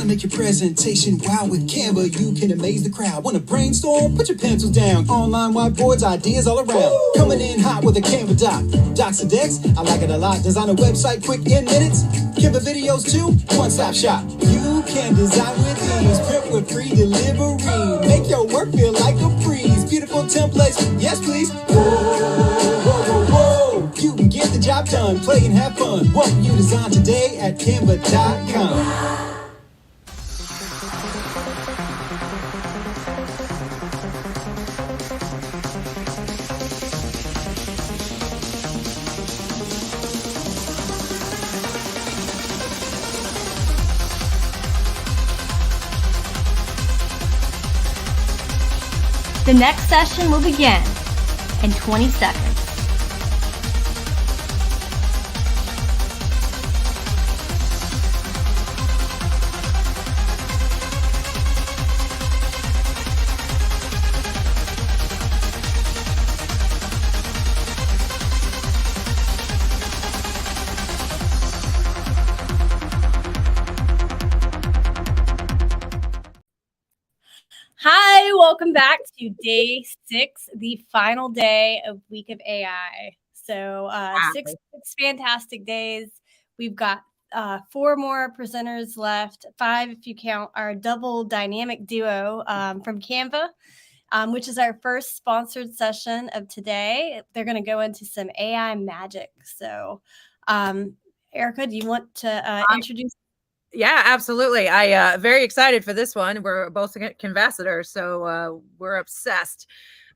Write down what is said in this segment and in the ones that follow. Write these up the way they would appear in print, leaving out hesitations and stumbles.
Make your presentation wow with Canva, you can amaze the crowd. Want to brainstorm? Put your pencils down. Online whiteboards, ideas all around. Coming in hot with a Canva doc. Docs and decks, I like it a lot. Design a website quick in minutes. Canva videos too, one-stop shop. You can design with ease, print with free delivery. Make your work feel like a breeze. Beautiful templates, yes please. Whoa, whoa, whoa, whoa. You can get the job done, play and have fun. What you design today at Canva.com. The next session will begin in 20 seconds. Hi, welcome back to day 6, the final day of Week of AI. So 6 fantastic days. We've got 4 more presenters left, 5 if you count our double dynamic duo from Canva, which is our first sponsored session of today. They're going to go into some AI magic. So Erica, do you want to introduce? Yeah, absolutely. I very excited for this one. We're both Canvasidors, so we're obsessed.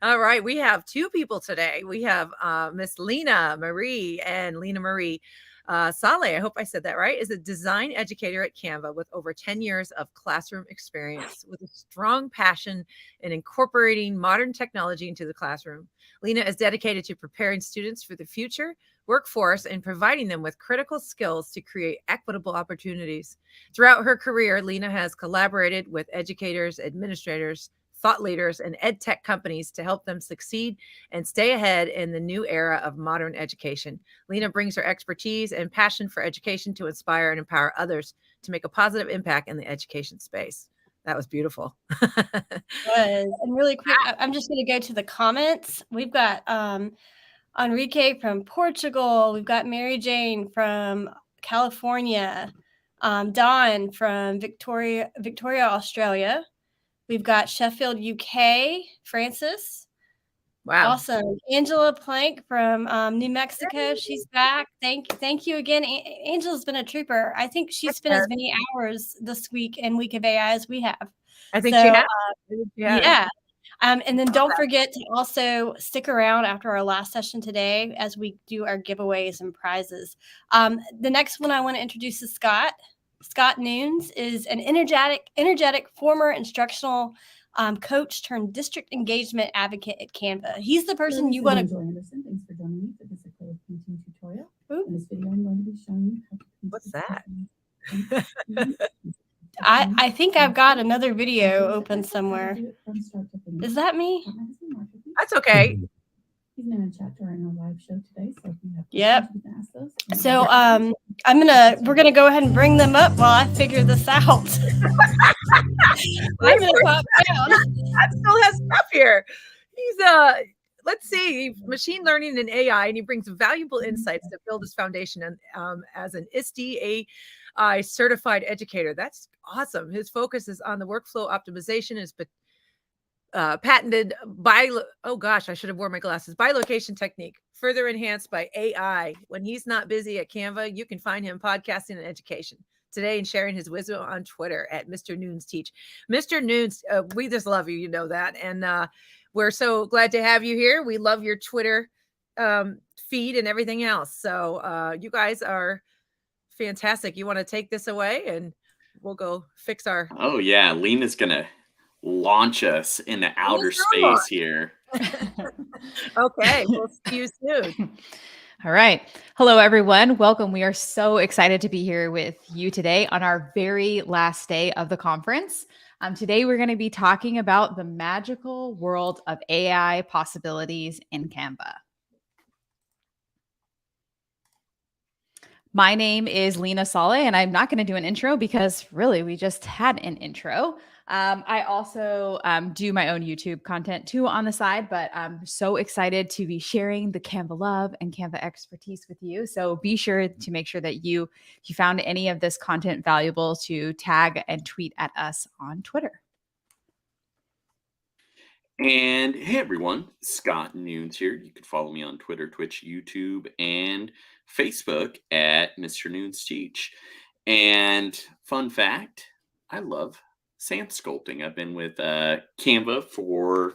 All right, we have 2 people today. We have Miss Leena Marie and Leena Marie Saleh. I hope I said that right. Is a design educator at Canva with over 10 years of classroom experience, with a strong passion in incorporating modern technology into the classroom. Leena is dedicated to preparing students for the future workforce and providing them with critical skills to create equitable opportunities. Throughout her career, Leena has collaborated with educators, administrators, thought leaders, and ed tech companies to help them succeed and stay ahead in the new era of modern education. Leena brings her expertise and passion for education to inspire and empower others to make a positive impact in the education space. That was beautiful. And really quick, I'm just going to go to the comments. We've got Enrique from Portugal. We've got Mary Jane from California. Dawn from Victoria, Australia. We've got Sheffield, UK. Francis. Wow. Awesome. Angela Plank from New Mexico. She's back. Thank you again. Angela's been a trooper. I think she's spent as many hours this week in Week of AI as we have. I think she has. Yeah. And then don't forget to also stick around after our last session today as we do our giveaways and prizes. The next one I want to introduce is Scott. Scott Nunes is an energetic former instructional coach turned district engagement advocate at Canva. He's the person you want to. Anderson, thanks for joining me for this acrylic painting tutorial. In this video, I'm going to be showing you how to paint. What's that? I think I've got another video open somewhere. Is that me? That's okay. He's going to chat during our live show today, so if you have Yep. questions, you can ask those. So we're gonna go ahead and bring them up while I figure this out. I'm gonna pop down. That still has stuff here. He's let's see, machine learning and AI, and he brings valuable insights to build his foundation and as an ISTE AI certified educator. That's awesome. His focus is on the workflow optimization, is patented I should have worn my glasses, bilocation technique, further enhanced by AI. When he's not busy at Canva, you can find him podcasting and education today and sharing his wisdom on Twitter at Mr. Nunes Teach. Mr. Nunes, we just love you. You know that. And we're so glad to have you here. We love your Twitter feed and everything else. So you guys are fantastic. You want to take this away and we'll go fix our. Oh, yeah. Leena's going to launch us into outer space here. Okay, we'll see you soon. All right. Hello, everyone. Welcome. We are so excited to be here with you today on our very last day of the conference. Today, we're going to be talking about the magical world of AI possibilities in Canva. My name is Leena Saleh, and I'm not going to do an intro because really we just had an intro. I also do my own YouTube content too on the side, but I'm so excited to be sharing the Canva love and Canva expertise with you. So be sure to make sure that if you found any of this content valuable, to tag and tweet at us on Twitter. And hey everyone, Scott Noons here. You can follow me on Twitter, Twitch, YouTube, and Facebook at Mr. Noons Teach. And fun fact, I love sand sculpting. I've been with Canva for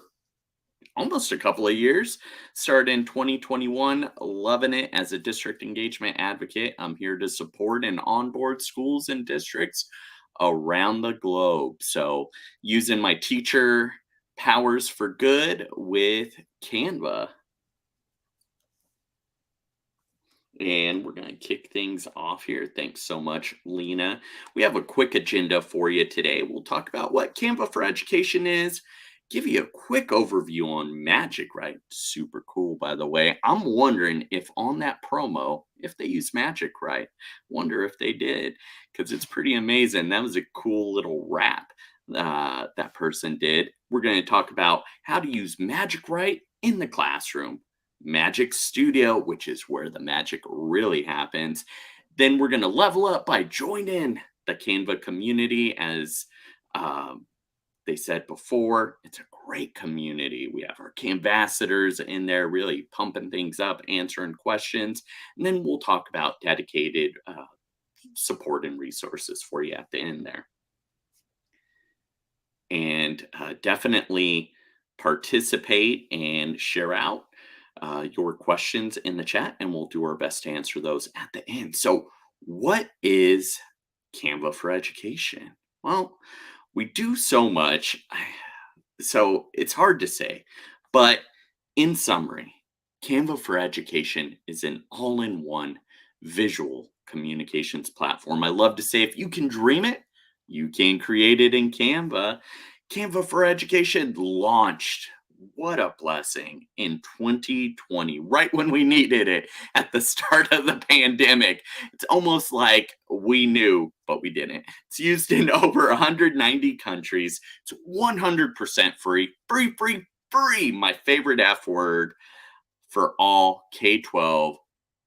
almost a couple of years. Started in 2021, loving it as a district engagement advocate. I'm here to support and onboard schools and districts around the globe. So using my teacher powers for good with Canva. And we're going to kick things off here. Thanks so much, Leena. We have a quick agenda for you today. We'll talk about what Canva for Education is, give you a quick overview on Magic Write. Super cool, by the way. I'm wondering if on that promo, if they use Magic Write. Wonder if they did, because it's pretty amazing. That was a cool little wrap that person did. We're going to talk about how to use Magic Write in the classroom. Magic Studio, which is where the magic really happens. Then we're going to level up by joining the Canva community. As they said before, it's a great community. We have our Canvassators in there really pumping things up, answering questions. And then we'll talk about dedicated support and resources for you at the end there. And definitely participate and share out your questions in the chat, and we'll do our best to answer those at the end. So what is Canva for Education? Well, we do so much, so it's hard to say, but in summary, Canva for Education is an all-in-one visual communications platform. I love to say, if you can dream it, you can create it in Canva. Canva for Education launched, what a blessing, in 2020, right when we needed it at the start of the pandemic. It's almost like we knew, but we didn't. It's used in over 190 countries. It's 100% free, free, my favorite F word, for all K-12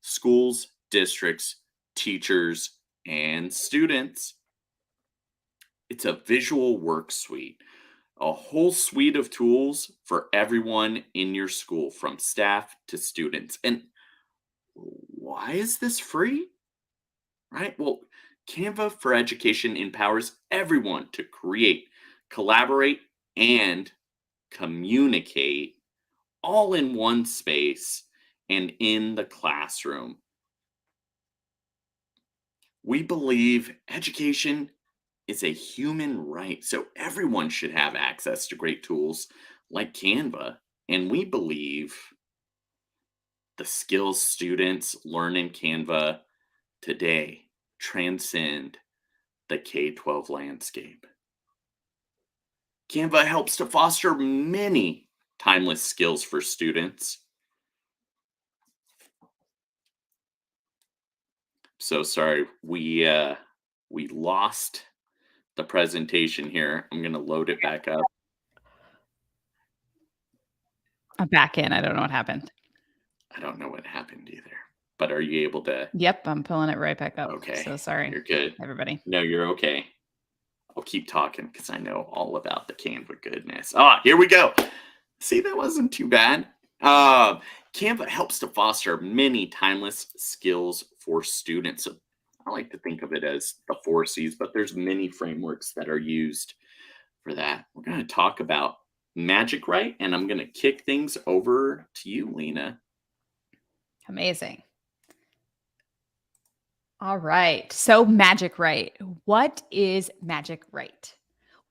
schools, districts, teachers, and students. It's a visual work suite, a whole suite of tools for everyone in your school, from staff to students. And why is this free? Right? Well, Canva for Education empowers everyone to create, collaborate, and communicate all in one space and in the classroom. We believe education is a human right, so everyone should have access to great tools like Canva. And we believe the skills students learn in Canva today transcend the K-12 landscape. Canva helps to foster many timeless skills for students. So sorry, we lost the presentation here. I'm going to load it back up. I'm back in. I don't know what happened. I don't know what happened either. But are you able to? Yep, I'm pulling it right back up. Okay. So sorry. You're good. Everybody. No, you're okay. I'll keep talking because I know all about the Canva goodness. Here we go. See, that wasn't too bad. Canva helps to foster many timeless skills for students. So I like to think of it as the 4 C's, but there's many frameworks that are used for that. We're going to talk about Magic Write, and I'm going to kick things over to you, Leena. Amazing. All right. So Magic Write. What is Magic Write?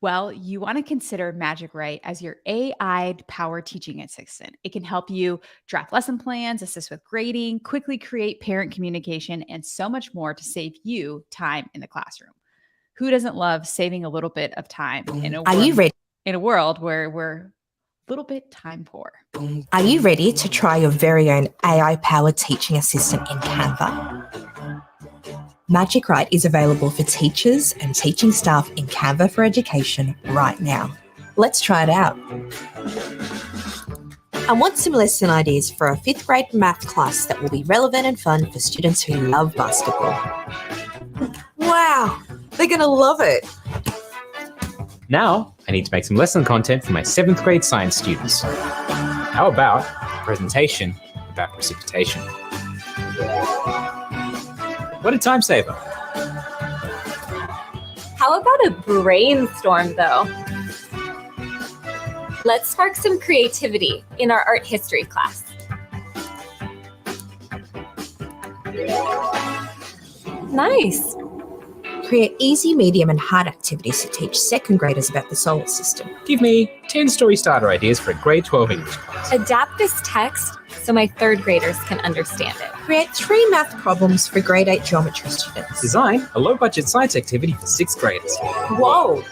Well, you want to consider Magic Write as your AI-powered teaching assistant. It can help you draft lesson plans, assist with grading, quickly create parent communication, and so much more to save you time in the classroom. Who doesn't love saving a little bit of time in a world where we're a little bit time poor? Are you ready to try your very own AI-powered teaching assistant in Canva? Magic Write is available for teachers and teaching staff in Canva for Education right now. Let's try it out. I want some lesson ideas for a 5th grade math class that will be relevant and fun for students who love basketball. Wow, they're going to love it. Now, I need to make some lesson content for my 7th grade science students. How about a presentation about precipitation? What a time saver. How about a brainstorm, though? Let's spark some creativity in our art history class. Nice. Create easy, medium and hard activities to teach 2nd graders about the solar system. Give me 10 story starter ideas for a grade 12 English class. Adapt this text so my 3rd graders can understand it. Create 3 math problems for grade 8 geometry students. Design a low-budget science activity for 6th graders. Whoa!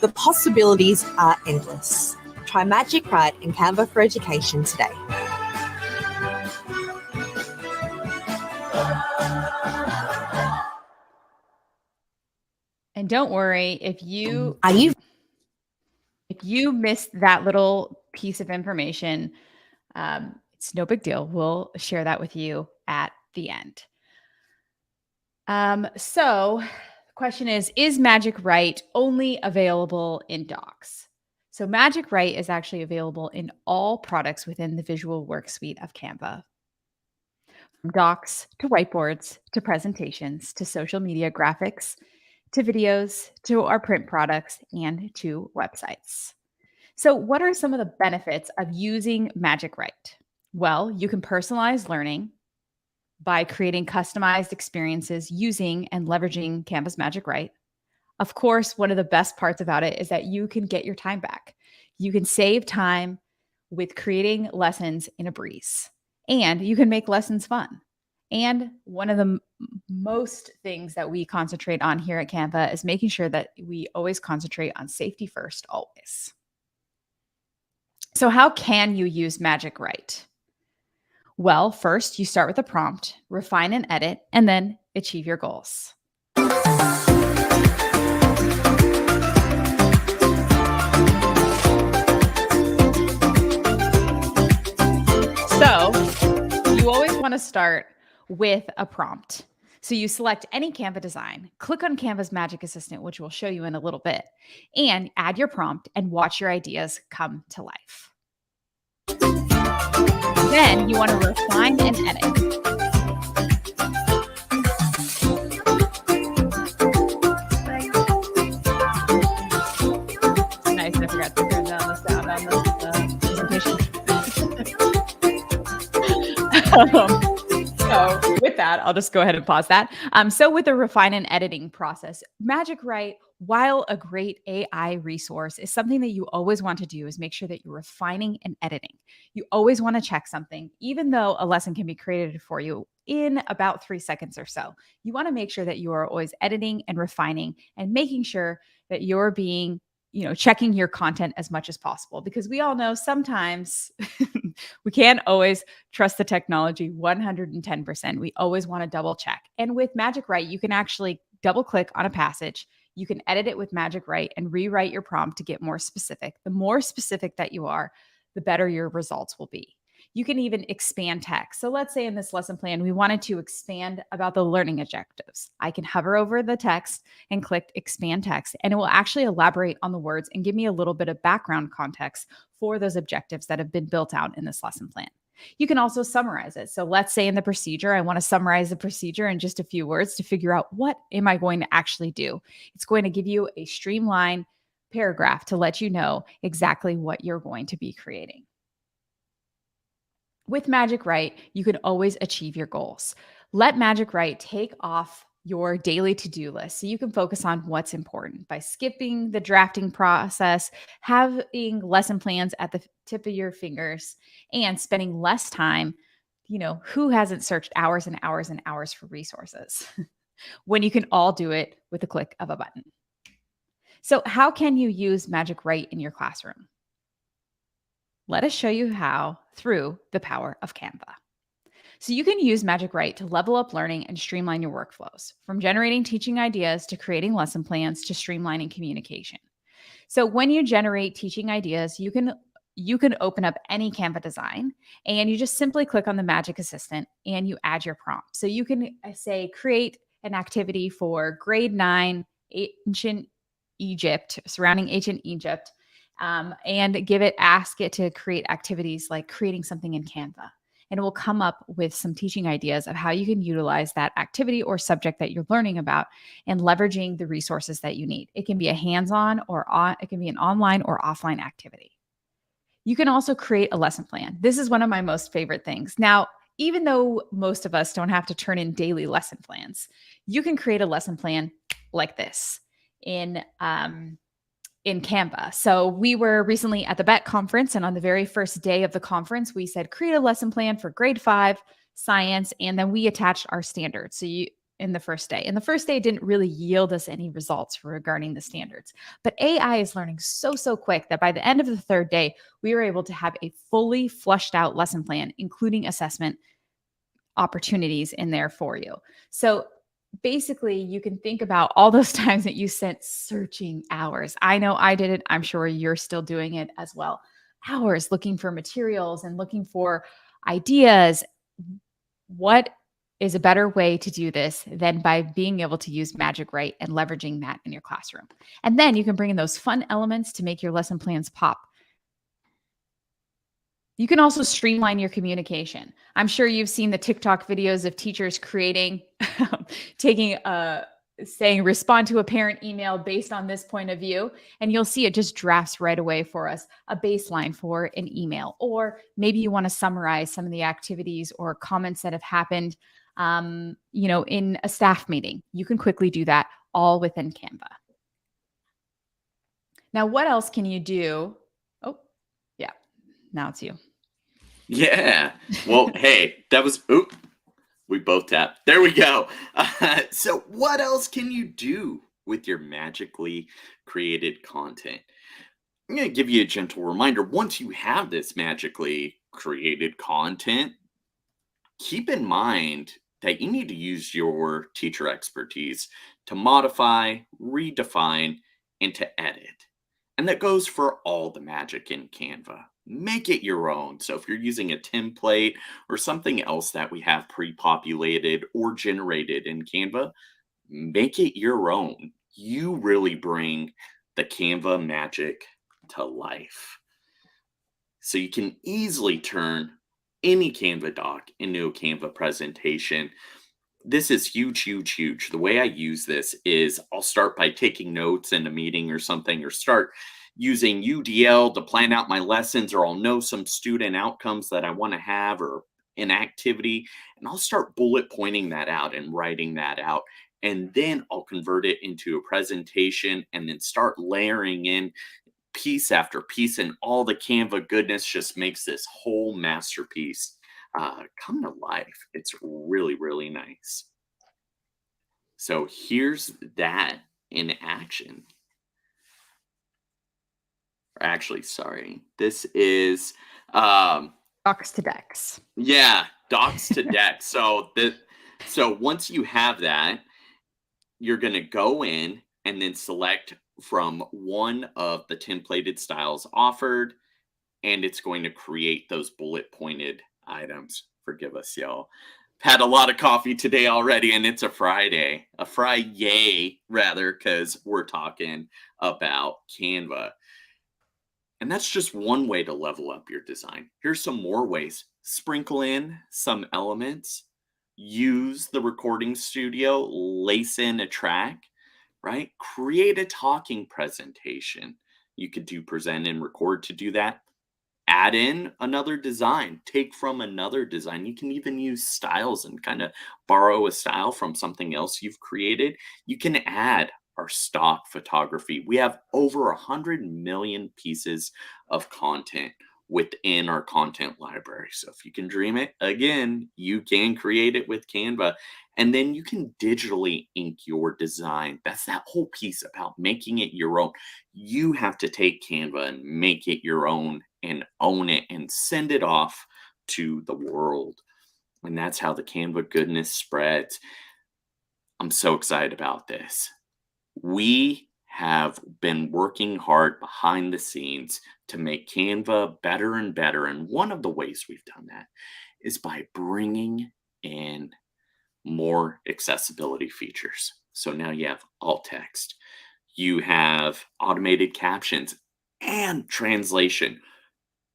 The possibilities are endless. Try Magic Write in Canva for Education today. And don't worry, if you missed that little piece of information, it's no big deal. We'll share that with you at the end. So the question is Magic Write only available in Docs? So Magic Write is actually available in all products within the Visual Work Suite of Canva. From docs to whiteboards to presentations to social media graphics to videos to our print products and to websites. So what are some of the benefits of using Magic Write? Well, you can personalize learning by creating customized experiences using and leveraging Canva's Magic Write. Of course, one of the best parts about it is that you can get your time back. You can save time with creating lessons in a breeze, and you can make lessons fun. And one of the most things that we concentrate on here at Canva is making sure that we always concentrate on safety first, always. So how can you use Magic Write? Well, first you start with a prompt, refine and edit, and then achieve your goals. So you always want to start with a prompt. So you select any Canva design, click on Canva's Magic Assistant, which we'll show you in a little bit, and add your prompt and watch your ideas come to life. Then you want to refine and edit. Nice, I forgot to turn down the sound on the presentation. So with that, I'll just go ahead and pause that. So with the refine and editing process, Magic Write, while a great AI resource, is something that you always want to do is make sure that you're refining and editing. You always want to check something, even though a lesson can be created for you in about 3 seconds or so. You want to make sure that you are always editing and refining and making sure that you're being checking your content as much as possible, because we all know sometimes we can't always trust the technology 110%. We always want to double check. And with Magic Write, you can actually double click on a passage. You can edit it with Magic Write and rewrite your prompt to get more specific. The more specific that you are, the better your results will be. You can even expand text. So let's say in this lesson plan, we wanted to expand about the learning objectives. I can hover over the text and click expand text, and it will actually elaborate on the words and give me a little bit of background context for those objectives that have been built out in this lesson plan. You can also summarize it. So let's say in the procedure, I want to summarize the procedure in just a few words to figure out what am I going to actually do. It's going to give you a streamlined paragraph to let you know exactly what you're going to be creating. With Magic Write, you can always achieve your goals. Let Magic Write take off your daily to-do list so you can focus on what's important by skipping the drafting process, having lesson plans at the tip of your fingers, and spending less time. Who hasn't searched hours and hours and hours for resources when you can all do it with a click of a button? So how can you use Magic Write in your classroom? Let us show you how through the power of Canva. So you can use Magic Write to level up learning and streamline your workflows, from generating teaching ideas to creating lesson plans to streamlining communication. So when you generate teaching ideas, you can open up any Canva design and you just simply click on the Magic Assistant and you add your prompt. So you can say, create an activity for grade 9 ancient Egypt, surrounding ancient Egypt, and ask it to create activities like creating something in Canva. And it will come up with some teaching ideas of how you can utilize that activity or subject that you're learning about and leveraging the resources that you need. It can be a hands-on it can be an online or offline activity. You can also create a lesson plan. This is one of my most favorite things. Now, even though most of us don't have to turn in daily lesson plans, you can create a lesson plan like this in Canva. So we were recently at the BET conference, and on the very first day of the conference, we said, create a lesson plan for grade 5 science. And then we attached our standards. So in the first day, and the first day didn't really yield us any results regarding the standards, but AI is learning so quick that by the end of the third day, we were able to have a fully flushed out lesson plan, including assessment opportunities in there for you. So basically, you can think about all those times that you spent searching hours. I know I did it. I'm sure you're still doing it as well. Hours looking for materials and looking for ideas. What is a better way to do this than by being able to use Magic Write and leveraging that in your classroom? And then you can bring in those fun elements to make your lesson plans pop. You can also streamline your communication. I'm sure you've seen the TikTok videos of teachers creating, saying respond to a parent email based on this point of view. And you'll see it just drafts right away for us a baseline for an email. Or maybe you want to summarize some of the activities or comments that have happened, in a staff meeting. You can quickly do that all within Canva. Now, what else can you do? Oh, yeah. Now it's you. Yeah. Well, hey, that was, we both tapped. There we go. So what else can you do with your magically created content? I'm going to give you a gentle reminder. Once you have this magically created content, keep in mind that you need to use your teacher expertise to modify, redefine, and to edit. And that goes for all the magic in Canva. Make it your own. So if you're using a template or something else that we have pre-populated or generated in Canva, make it your own. You really bring the Canva magic to life. So you can easily turn any Canva doc into a Canva presentation. This is huge. The way I use this is I'll start by taking notes in a meeting or something, or start using UDL to plan out my lessons, or I'll know some student outcomes that I want to have or an activity, and I'll start bullet pointing that out and writing that out. And then I'll convert it into a presentation and then start layering in piece after piece, and all the Canva goodness just makes this whole masterpiece come to life. It's really nice. So here's that in action. Actually, sorry. This is Docs to Decks. Yeah, Docs to Decks. So once you have that, you're going to go in and then select from one of the templated styles offered, and it's going to create those bullet pointed items. Forgive us, y'all. Had a lot of coffee today already, and it's a Friday. A Friday, rather, because we're talking about Canva. And that's just one way to level up your design. Here's some more ways. Sprinkle in some elements. Use the recording studio. Lace in a track, right? Create a talking presentation. You could do present and record to do that. add in another design, take from another design. You can even use styles and kind of borrow a style from something else you've created. You can add our stock photography. We have over 100 million pieces of content within our content library. So if you can dream it, again, you can create it with Canva. And then you can digitally ink your design. That's that whole piece about making it your own. You have to take Canva and make it your own and own it and send it off to the world. And that's how the Canva goodness spreads. I'm so excited about this. We have been working hard behind the scenes to make Canva better and better. And one of the ways we've done that is by bringing in more accessibility features. So now you have alt text, you have automated captions and translation.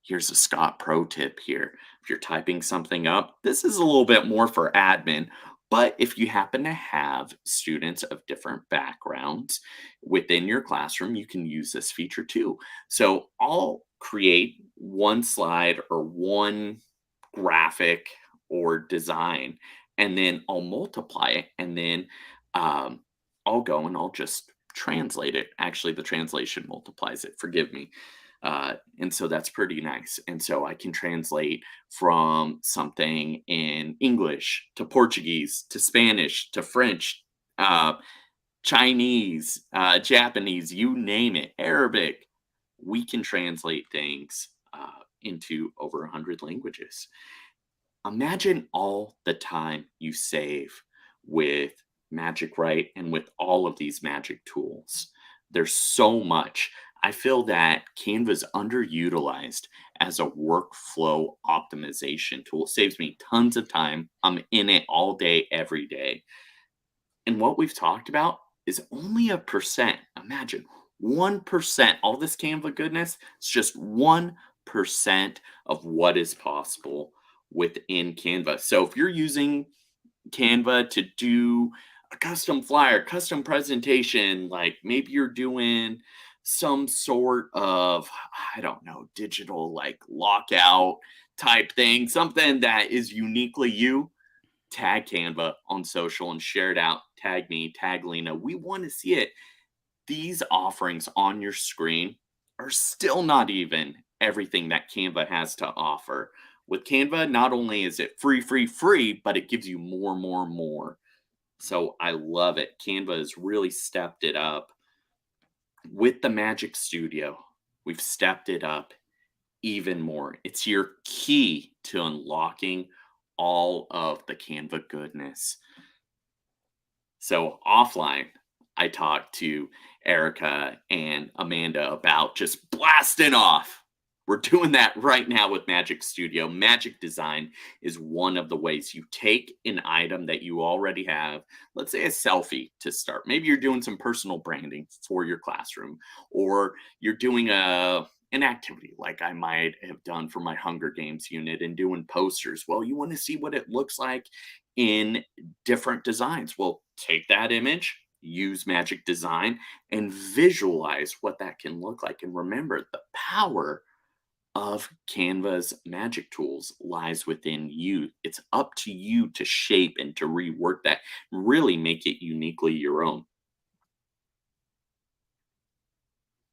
Here's a Scott pro tip here. If you're typing something up, this is a little bit more for admin, but if you happen to have students of different backgrounds within your classroom, you can use this feature too. So I'll create one slide or one graphic or design, and then I'll multiply it, and then I'll go and I'll just translate it. Actually, the translation multiplies it, forgive me. And so that's pretty nice. And so I can translate from something in English to Portuguese to Spanish to French, Chinese, Japanese, you name it, Arabic. We can translate things into over 100 languages. Imagine all the time you save with Magic Write and with all of these magic tools. There's so much. I feel that Canva is underutilized as a workflow optimization tool. It saves me tons of time. I'm in it all day, every day. And what we've talked about is only 1%. Imagine 1%. All this Canva goodness, it's just 1% of what is possible within Canva. So if you're using Canva to do a custom flyer, custom presentation, like maybe you're doing some sort of, I don't know, digital like lockout type thing, something that is uniquely you, tag Canva on social and share it out. Tag me, tag Leena. We want to see it. These offerings on your screen are still not even everything that Canva has to offer. With Canva, not only is it free, but it gives you more. So I love it. Canva has really stepped it up. With the Magic Studio, we've stepped it up even more. It's your key to unlocking all of the Canva goodness. So offline, I talked to Erica and Amanda about just blasting off. We're doing that right now with Magic Studio. Magic Design is one of the ways you take an item that you already have, let's say a selfie to start. Maybe you're doing some personal branding for your classroom, or you're doing an activity like I might have done for my Hunger Games unit and doing posters. Well, you want to see what it looks like in different designs. Well, take that image, use Magic Design, and visualize what that can look like. And remember, the power of Canva's magic tools lies within you. It's up to you to shape and to rework that, really make it uniquely your own.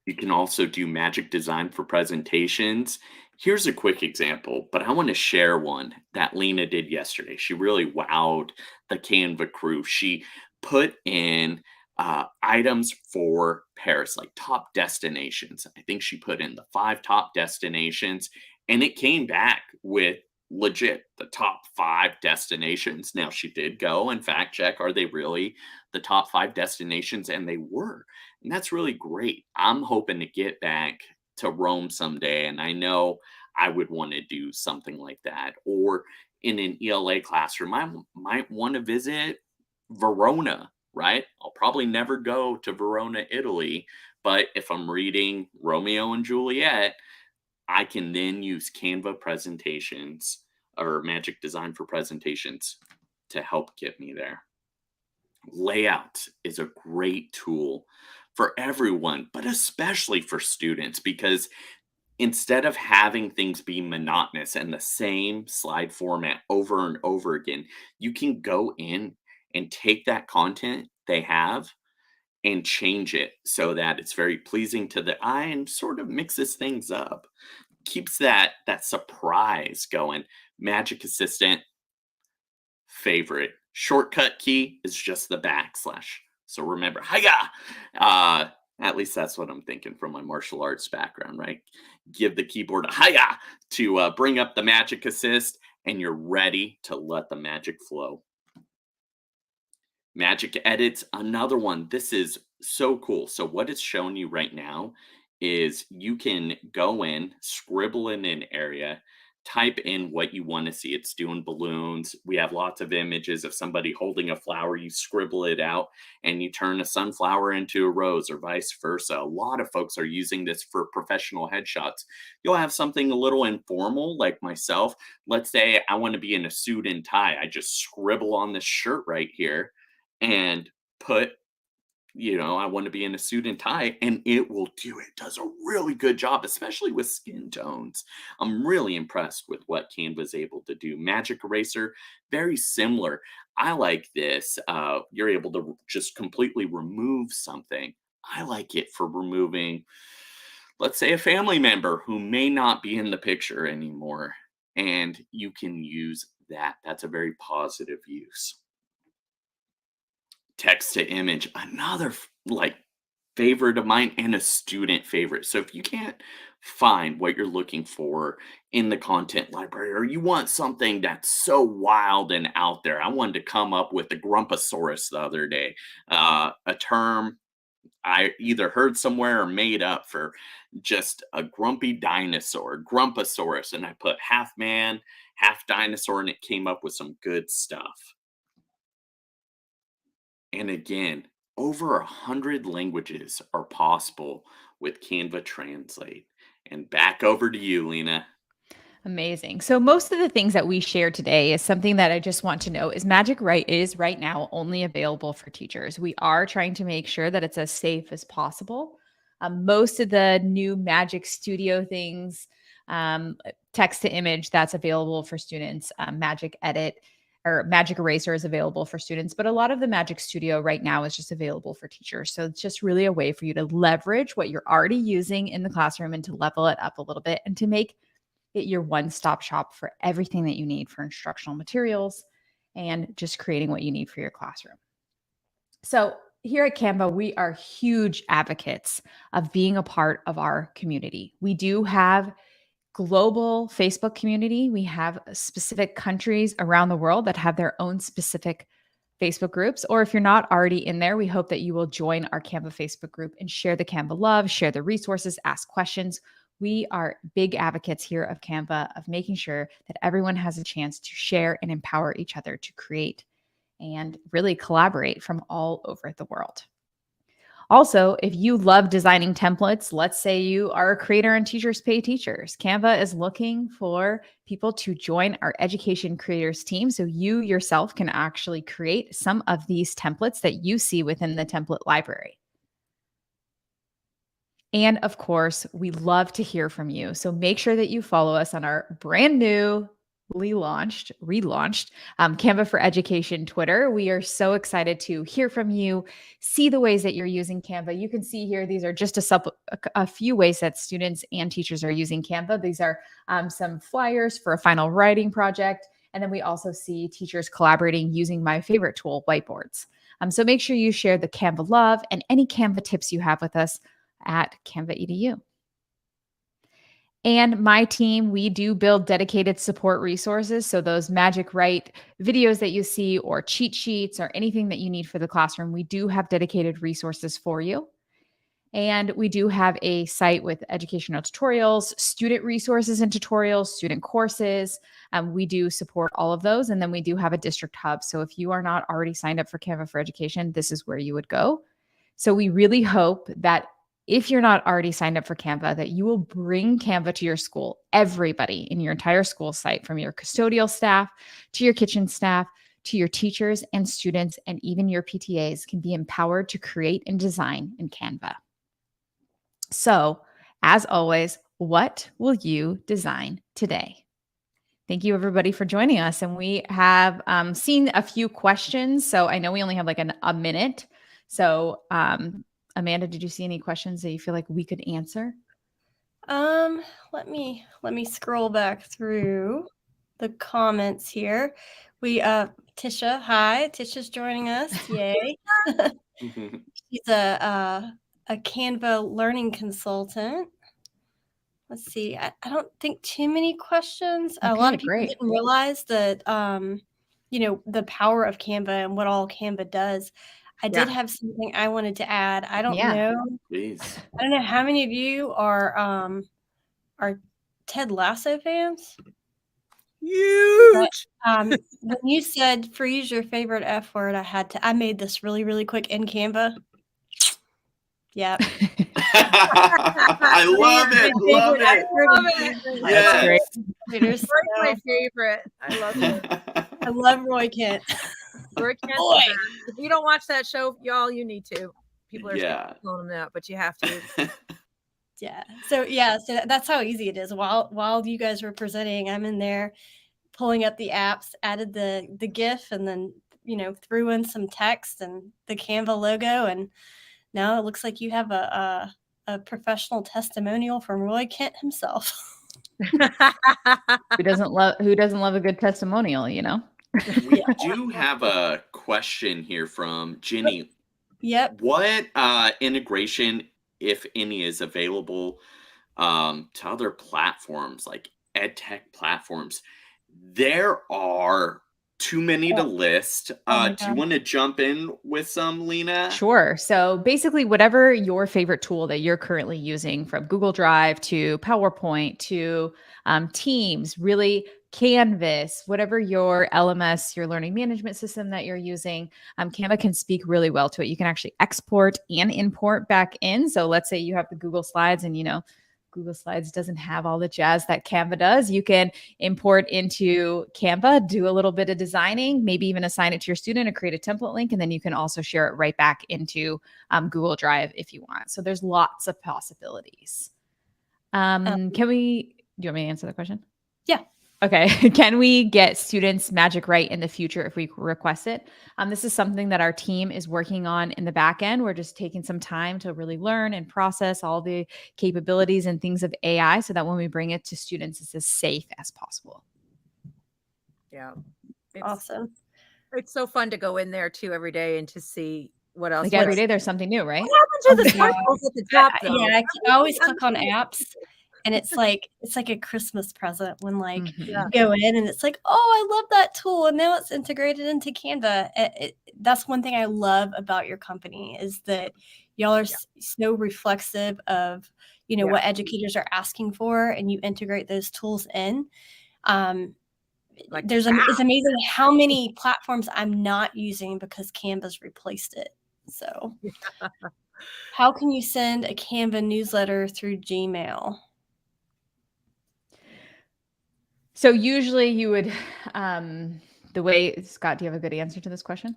You can also do Magic Design for presentations. Here's a quick example, but I want to share one that Leena did yesterday. She really wowed the Canva crew. She put in items for Paris, like top destinations. I think she put in the 5 top destinations, and it came back with legit the top 5 destinations. Now, she did go and fact check, are they really the top 5 destinations? And they were. And that's really great. I'm hoping to get back to Rome someday, and I know I would want to do something like that. Or in an ELA classroom, I might want to visit Verona, right? I'll probably never go to Verona, Italy, but if I'm reading Romeo and Juliet, I can then use Canva presentations or Magic Design for presentations to help get me there. Layout is a great tool for everyone, but especially for students, because instead of having things be monotonous and the same slide format over and over again, you can go in and take that content they have and change it so that it's very pleasing to the eye and sort of mixes things up. Keeps that surprise going. Magic Assistant, favorite. Shortcut key is just the backslash. So remember, hiya! At least that's what I'm thinking from my martial arts background, right? Give the keyboard a hiya to bring up the magic assist, and you're ready to let the magic flow. Magic Edit's another one. This is so cool. So what it's showing you right now is you can go in, scribble in an area, type in what you want to see. It's doing balloons. We have lots of images of somebody holding a flower. You scribble it out and you turn a sunflower into a rose or vice versa. A lot of folks are using this for professional headshots. You'll have something a little informal like myself. Let's say I want to be in a suit and tie. I just scribble on this shirt right here and put, I want to be in a suit and tie, and it will do it. Does a really good job, especially with skin tones. I'm really impressed with what Canva is able to do. Magic Eraser, very similar. I like this. You're able to just completely remove something. I like it for removing, let's say, a family member who may not be in the picture anymore, and you can use that. That's a very positive use. Text to image, another favorite of mine and a student favorite. So if you can't find what you're looking for in the content library, or you want something that's so wild and out there, I wanted to come up with the Grumposaurus the other day, a term I either heard somewhere or made up for just a grumpy dinosaur, Grumposaurus, and I put half man, half dinosaur, and it came up with some good stuff. And again, over 100 languages are possible with Canva Translate. And back over to you, Leena. Amazing. So most of the things that we share today is something that I just want to know is Magic Write is right now only available for teachers. We are trying to make sure that it's as safe as possible. Most of the new Magic Studio things, text to image, that's available for students. Magic Edit or Magic Eraser is available for students, but a lot of the Magic Studio right now is just available for teachers. So it's just really a way for you to leverage what you're already using in the classroom and to level it up a little bit and to make it your one-stop shop for everything that you need for instructional materials and just creating what you need for your classroom. So here at Canva, we are huge advocates of being a part of our community. We do have global Facebook community. We have specific countries around the world that have their own specific Facebook groups. Or if you're not already in there, we hope that you will join our Canva Facebook group and share the Canva love, share the resources, ask questions. We are big advocates here of Canva of making sure that everyone has a chance to share and empower each other to create and really collaborate from all over the world. Also, if you love designing templates, let's say you are a creator and Teachers Pay Teachers, Canva is looking for people to join our education creators team so you yourself can actually create some of these templates that you see within the template library. And of course, we love to hear from you. So make sure that you follow us on our brand new relaunched Canva for Education Twitter. We are so excited to hear from you, see the ways that you're using Canva. You can see here, these are just a few ways that students and teachers are using Canva. These are some flyers for a final writing project. And then we also see teachers collaborating using my favorite tool, whiteboards. So make sure you share the Canva love and any Canva tips you have with us at CanvaEdu. And my team, we do build dedicated support resources. So those Magic Write videos that you see or cheat sheets or anything that you need for the classroom, we do have dedicated resources for you. And we do have a site with educational tutorials, student resources and tutorials, student courses. We do support all of those. And then we do have a district hub. So if you are not already signed up for Canva for Education, this is where you would go. So we really hope that if you're not already signed up for Canva, that you will bring Canva to your school. Everybody in your entire school site, from your custodial staff to your kitchen staff, to your teachers and students, and even your PTAs can be empowered to create and design in Canva. So, as always, What will you design today? Thank you, everybody, for joining us. And we have seen a few questions. So I know we only have like a minute. So Amanda, did you see any questions that you feel like we could answer? Let me scroll back through the comments here. We Tisha, hi. Tisha's joining us. Yay. She's a Canva learning consultant. Let's see. I don't think too many questions. A lot of people didn't realize that the power of Canva and what all Canva does. I did have something I wanted to add. I don't know. Please. I don't know how many of you are Ted Lasso fans. Huge. But, when you said freeze your favorite F word, I made this really, really quick in Canva. Yeah. I love it. Love it. Yes. That's my favorite. I love it. I love Roy Kent. Roy Kent. If you don't watch that show, y'all, you need to. People are calling them out, but you have to. Yeah. So that's how easy it is. While you guys were presenting, I'm in there pulling up the apps, added the GIF, and then threw in some text and the Canva logo, and now it looks like you have a professional testimonial from Roy Kent himself. Who doesn't love a good testimonial, We do have a question here from Jenny. Yep. What integration, if any, is available to other platforms like edtech platforms? There are too many to list. Do you want to jump in with some, Leena? Sure. So basically, whatever your favorite tool that you're currently using, from Google Drive to PowerPoint to Teams, really Canvas, whatever your LMS, your learning management system that you're using, Canva can speak really well to it. You can actually export and import back in. So let's say you have the Google Slides and, Google Slides doesn't have all the jazz that Canva does. You can import into Canva, do a little bit of designing, maybe even assign it to your student or create a template link. And then you can also share it right back into Google Drive if you want. So there's lots of possibilities. Do you want me to answer the question? Yeah. Okay. Can we get students Magic Write in the future if we request it? This is something that our team is working on in the back end. We're just taking some time to really learn and process all the capabilities and things of AI so that when we bring it to students, it's as safe as possible. Yeah. Awesome. It's so fun to go in there too every day and to see what else. Like every day there's something new, right? What happened to the circles at the top though? Yeah, I always click on apps. And it's like a Christmas present when you go in and it's like, oh, I love that tool. And now it's integrated into Canva. That's one thing I love about your company is that y'all are so reflexive of, what educators are asking for, and you integrate those tools in. It's amazing how many platforms I'm not using because Canva's replaced it. So how can you send a Canva newsletter through Gmail? So usually you would, Scott, do you have a good answer to this question?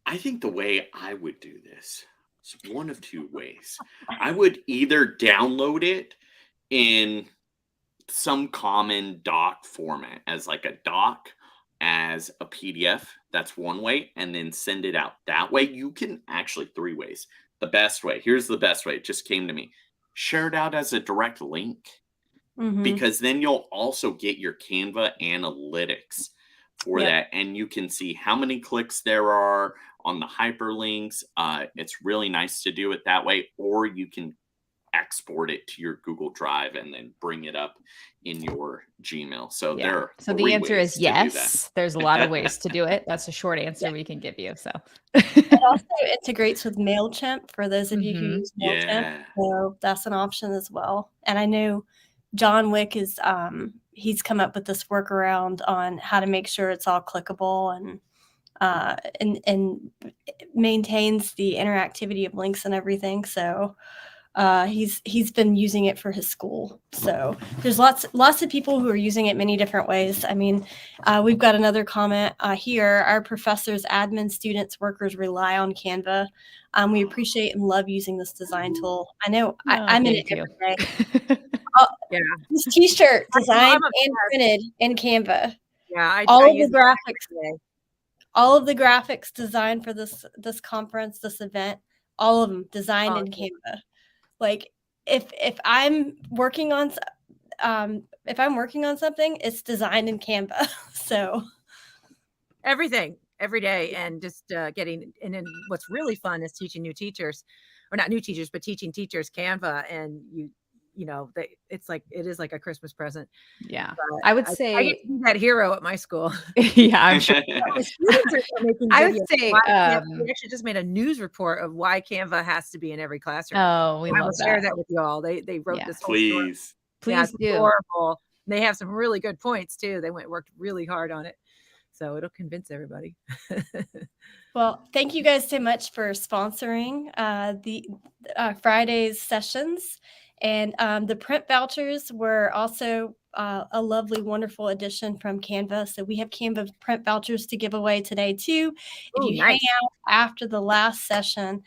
I think the way I would do this is one of two ways. I would either download it in some common doc format as like a doc, as a PDF. That's one way, and then send it out. That way you can actually 3 ways. The best way, here's the best way. It just came to me. Share it out as a direct link. Because then you'll also get your Canva analytics for that. And you can see how many clicks there are on the hyperlinks. It's really nice to do it that way. Or you can export it to your Google Drive and then bring it up in your Gmail. So there are the answer is yes. There's a lot of ways to do it. That's a short answer we can give you. So it also integrates with MailChimp for those of you who use MailChimp. So that's an option as well. And I know John Wick is he's come up with this workaround on how to make sure it's all clickable and maintains the interactivity of links and everything. So he's been using it for his school. So there's lots of people who are using it many different ways. I mean, we've got another comment here. Our professors, admin, students, workers rely on Canva. We appreciate and love using this design tool. I know I'm in it every day. Yeah. This T-shirt designed and printed in Canva. Yeah, all of the graphics designed for this conference, this event, all of them designed in Canva. Like if I'm working on something, it's designed in Canva. So everything every day, and just getting. And then what's really fun is teaching new teachers, or not new teachers, but teaching teachers Canva, and you know, it is like a Christmas present. Yeah, but I would say I get to be that hero at my school. Yeah, I'm sure. The students are making I would videos. say We actually just made a news report of why Canva has to be in every classroom. Oh, we I will love share that. that with you all. They wrote this whole story. Please it's do. adorable. They have some really good points too. They worked really hard on it, so it'll convince everybody. Well, thank you guys so much for sponsoring the Friday's sessions. And the print vouchers were also a lovely, wonderful addition from Canva. So we have Canva print vouchers to give away today too. If you hang out after the last session,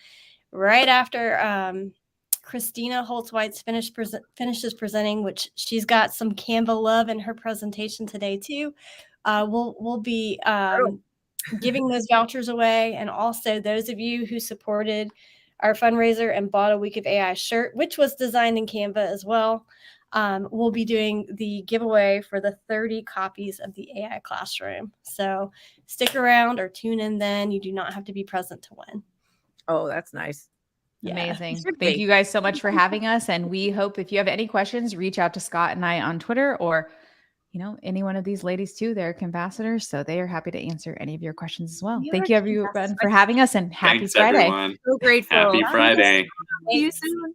right after Christina Holtz-White's finishes presenting, which she's got some Canva love in her presentation today too. We'll be giving those vouchers away, and also those of you who supported our fundraiser and bought a Week of AI shirt, which was designed in Canva as well. We'll be doing the giveaway for the 30 copies of the AI Classroom. So stick around or tune in then. You do not have to be present to win. Oh, that's nice. Yeah. Amazing. Thank you guys so much for having us. And we hope if you have any questions, reach out to Scott and I on Twitter, or any one of these ladies too. They're Canvasadors, so they are happy to answer any of your questions as well. Thank you everyone for having us, and happy Friday. Everyone. So grateful. Happy Friday. See you soon.